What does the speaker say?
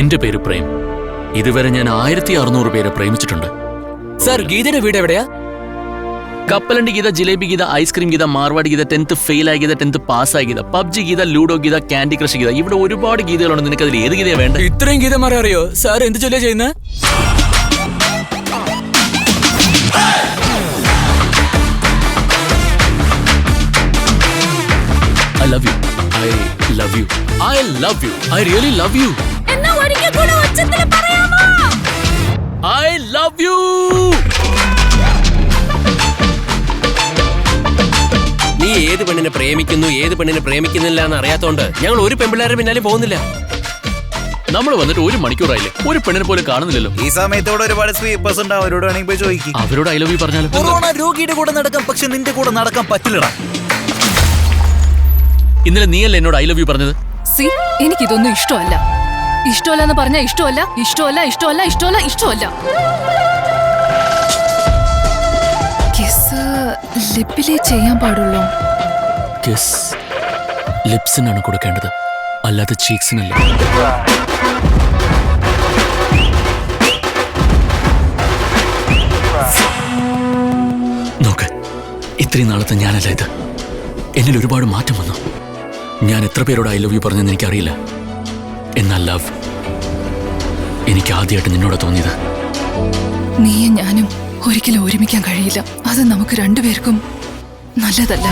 എന്റെ പേര് പ്രേം. ഇതുവരെ ഞാൻ 1600 പേരെ പ്രേമിച്ചിട്ടുണ്ട്. സാർ, ഗീതയുടെ വീട് എവിടെയാ? കപ്പലണ്ടി Geetha, jalebi Geetha, ice cream Geetha, Marwadi Geetha, 10th fail ആയ ഗീത, 10th പാസ്സായ Geetha, PUBG Geetha, Ludo Geetha, candy crush Geetha. ഇവിടെ ഒരുപാട് ഗീതകളുണ്ട്. നിനക്ക് അതിൽ ഏത് ഗീതയാണ് വേണ്ടത്? ഇത്രയും ഗീതമാരെ അറിയോ? സാർ എന്ത് ചൊല്ലിയാ ചെയ്യുന്നത്? I love you. I love you. I love you. I really love you. എന്നാ ഒരിക്കൽ കൂടി ഉച്ചത്തിൽ പറയാമോ? I love you. നീ ഏത് പെണ്ണിനെ പ്രേമിക്കുന്നു, ഏത് പെണ്ണിനെ പ്രേമിക്കുന്നില്ല എന്ന് അറിയാത്തോണ്ട് ഞങ്ങൾ ഒരു പെൺപിള്ളേരുടെ പിന്നാലെ പോകുന്നില്ല. നമ്മൾ വന്നിട്ട് 1 മണിക്കൂറായില്ലേ, ഒരു പെണ്ണിനെ പോലും കാണുന്നില്ലല്ലോ. ഈ സമയത്തോടെ ഒരുപാട് സ്വീപ്പേഴ്സ് ഉണ്ട്, അവരോട് വേണമെങ്കിൽ പോയി ചോദിക്കും. അവരോട് ഐ ലവ് യു പറഞ്ഞാലും കൊറോണ രോഗിയുടെ കൂടെ നടക്കാം, പക്ഷെ നിന്റെ കൂടെ നടക്കാൻ പറ്റില്ലടാ. ഇന്നലെ നീയല്ലേ എന്നോട് ഐ ലവ് യു പറഞ്ഞത്? എനിക്കിതൊന്നും ഇഷ്ടമല്ല. ഇഷ്ടമല്ല എന്ന് പറഞ്ഞാൽ ഇഷ്ടമല്ല, ഇഷ്ടമല്ല, ഇഷ്ടമല്ല, ഇഷ്ടമല്ല, ഇഷ്ടമല്ല. കിസ് ലിപ്പിലേ ചെയ്യാൻ പാടുള്ളൂ. കിസ് ലിപ്സിനാണ് കൊടുക്കേണ്ടത്, അല്ലാതെ ചീക്സിനല്ല. നോക്ക്, ഇത്രയും നാളത്തെ ഞാനല്ല ഇത്. എന്നിൽ ഒരുപാട് മാറ്റം വന്നു. ഞാൻ എത്ര പേരോട് ഐ ലവ് യു പറഞ്ഞെന്ന് എനിക്കറിയില്ല. എന്നാൽ ലവ് എനിക്ക് ആദ്യമായിട്ട് നിന്നോട് തോന്നിയത്. നീയും ഞാനും ഒരിക്കലും ഒരുമിക്കാൻ കഴിയില്ല. അത് നമുക്ക് രണ്ടുപേർക്കും നല്ലതല്ല.